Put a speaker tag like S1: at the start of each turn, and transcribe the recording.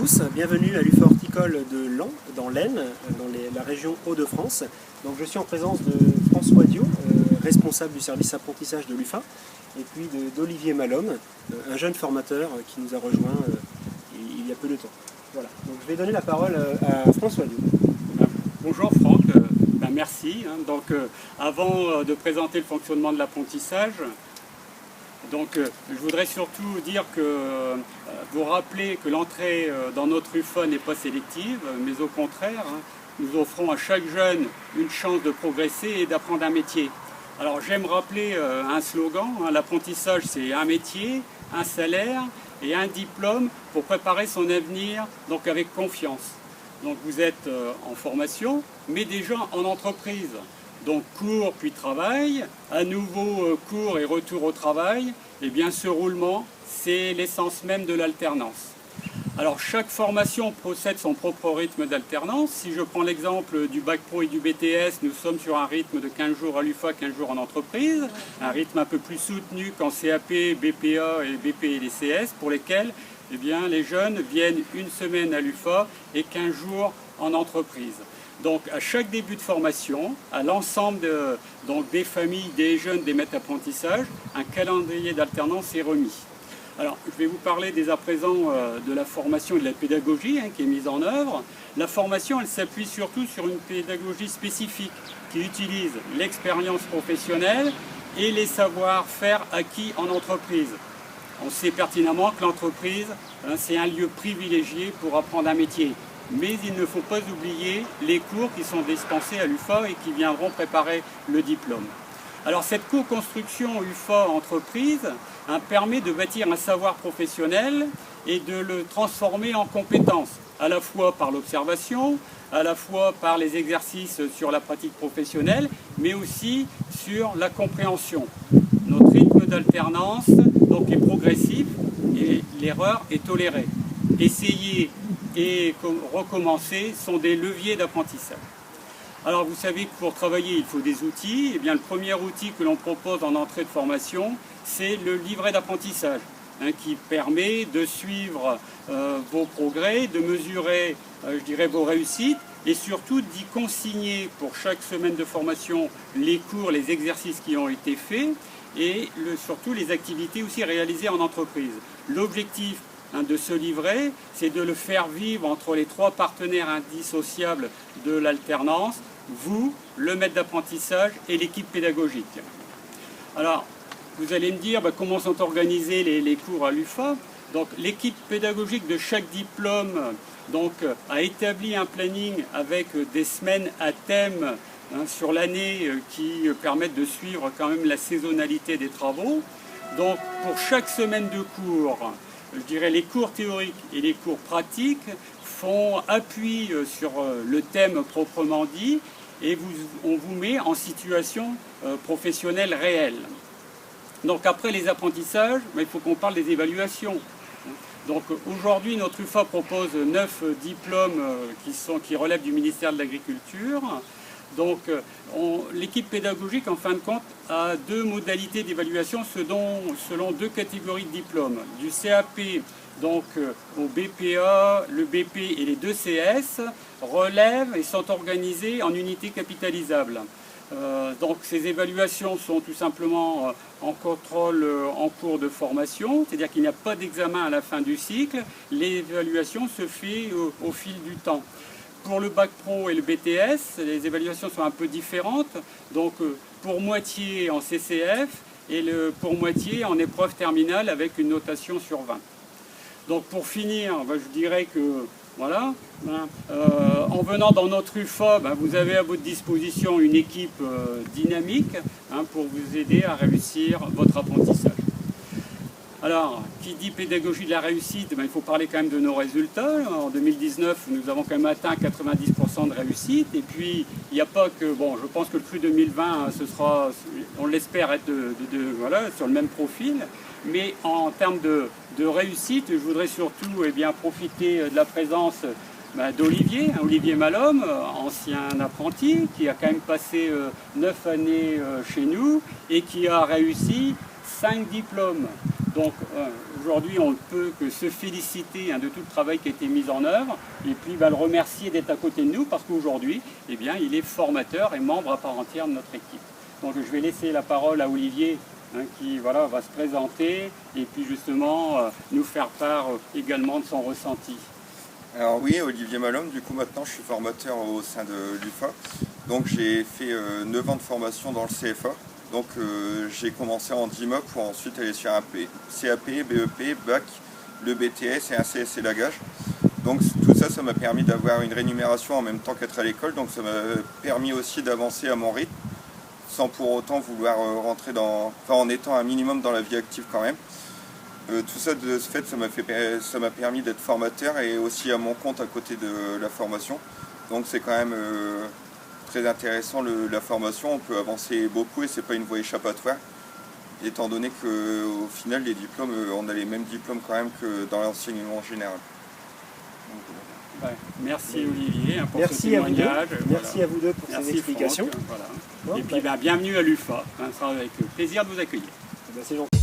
S1: tous, bienvenue à l'UFA horticole de Laon, dans l'Aisne, dans la région Hauts-de-France. Donc je suis en présence de François Diot, responsable du service apprentissage de l'UFA, et puis d'Olivier Malhomme, un jeune formateur qui nous a rejoint il y a peu de temps. Voilà, donc je vais donner la parole à François Diot.
S2: Bonjour Franck, merci. Avant de présenter le fonctionnement de l'apprentissage, je voudrais surtout dire vous rappeler que l'entrée dans notre UFA n'est pas sélective, mais au contraire, nous offrons à chaque jeune une chance de progresser et d'apprendre un métier. Alors j'aime rappeler un slogan, l'apprentissage c'est un métier, un salaire et un diplôme pour préparer son avenir, donc avec confiance. Donc vous êtes en formation, mais déjà en entreprise. Donc cours puis travail, à nouveau cours et retour au travail, et bien ce roulement, c'est l'essence même de l'alternance. Alors chaque formation possède son propre rythme d'alternance. Si je prends l'exemple du Bac Pro et du BTS, nous sommes sur un rythme de 15 jours à l'UFA, 15 jours en entreprise, un rythme un peu plus soutenu qu'en CAP, BPA et BP et les CS, pour lesquels eh bien, les jeunes viennent une semaine à l'UFA et 15 jours en entreprise. Donc à chaque début de formation, à l'ensemble des familles, des jeunes, des maîtres d'apprentissage, un calendrier d'alternance est remis. Alors je vais vous parler dès à présent de la formation et de la pédagogie qui est mise en œuvre. La formation, elle s'appuie surtout sur une pédagogie spécifique qui utilise l'expérience professionnelle et les savoir-faire acquis en entreprise. On sait pertinemment que l'entreprise, c'est un lieu privilégié pour apprendre un métier. Mais il ne faut pas oublier les cours qui sont dispensés à l'UFA et qui viendront préparer le diplôme. Alors cette co-construction UFA-entreprise permet de bâtir un savoir professionnel et de le transformer en compétences, à la fois par l'observation, à la fois par les exercices sur la pratique professionnelle, mais aussi sur la compréhension. Notre rythme d'alternance est progressif et l'erreur est tolérée. Essayer et recommencer sont des leviers d'apprentissage. Alors vous savez que pour travailler il faut des outils. Eh bien, le premier outil que l'on propose en entrée de formation, c'est le livret d'apprentissage qui permet de suivre vos progrès, de mesurer vos réussites et surtout d'y consigner pour chaque semaine de formation les cours, les exercices qui ont été faits et surtout les activités aussi réalisées en entreprise. L'objectif de ce livret, c'est de le faire vivre entre les trois partenaires indissociables de l'alternance, vous, le maître d'apprentissage et l'équipe pédagogique. Alors, vous allez me dire comment sont organisés les cours à l'UFA. Donc, l'équipe pédagogique de chaque diplôme a établi un planning avec des semaines à thème sur l'année qui permettent de suivre quand même la saisonnalité des travaux. Donc, pour chaque semaine de cours, les cours théoriques et les cours pratiques font appui sur le thème proprement dit et on vous met en situation professionnelle réelle. Donc après les apprentissages, il faut qu'on parle des évaluations. Donc aujourd'hui, notre UFA propose 9 diplômes qui relèvent du ministère de l'Agriculture. Donc l'équipe pédagogique, en fin de compte, a deux modalités d'évaluation selon deux catégories de diplômes. Du CAP au BPA, le BP et les deux CS relèvent et sont organisés en unités capitalisables. Donc ces évaluations sont tout simplement en contrôle en cours de formation, c'est-à-dire qu'il n'y a pas d'examen à la fin du cycle, l'évaluation se fait au fil du temps. Pour le Bac Pro et le BTS, les évaluations sont un peu différentes, donc pour moitié en CCF et pour moitié en épreuve terminale avec une notation sur 20. Donc pour finir, je dirais que voilà, en venant dans notre UFA, vous avez à votre disposition une équipe dynamique pour vous aider à réussir votre apprentissage. Alors, qui dit pédagogie de la réussite, il faut parler quand même de nos résultats. En 2019, nous avons quand même atteint 90% de réussite. Et puis, il n'y a pas que... je pense que le cru 2020, ce sera, on l'espère, être sur le même profil. Mais en termes de réussite, je voudrais surtout profiter de la présence d'Olivier, Olivier Malhomme, ancien apprenti, qui a quand même passé 9 années chez nous et qui a réussi 5 diplômes. Donc aujourd'hui, on ne peut que se féliciter de tout le travail qui a été mis en œuvre et puis le remercier d'être à côté de nous parce qu'aujourd'hui, eh bien, il est formateur et membre à part entière de notre équipe. Donc je vais laisser la parole à Olivier qui va se présenter et puis justement nous faire part également de son ressenti.
S3: Alors oui, Olivier Malhomme, du coup maintenant je suis formateur au sein de l'UFA. Donc j'ai fait 9 ans de formation dans le CFA. Donc j'ai commencé en DIMA pour ensuite aller sur un CAP, BEP, BAC, le BTS et un CSC Lagage. Donc tout ça, ça m'a permis d'avoir une rémunération en même temps qu'être à l'école. Donc ça m'a permis aussi d'avancer à mon rythme, sans pour autant vouloir rentrer en étant un minimum dans la vie active quand même. Tout ça, de ce fait, ça m'a permis d'être formateur et aussi à mon compte à côté de la formation. Donc c'est quand même très intéressant la formation, on peut avancer beaucoup et c'est pas une voie échappatoire, étant donné qu'au final les diplômes, on a les mêmes diplômes quand même que dans l'enseignement général.
S2: Donc, merci Olivier pour ce
S1: merci
S2: témoignage.
S1: Merci à vous deux pour ces explications.
S2: Et puis bienvenue à l'UFA, ça sera avec plaisir de vous accueillir.
S1: C'est gentil.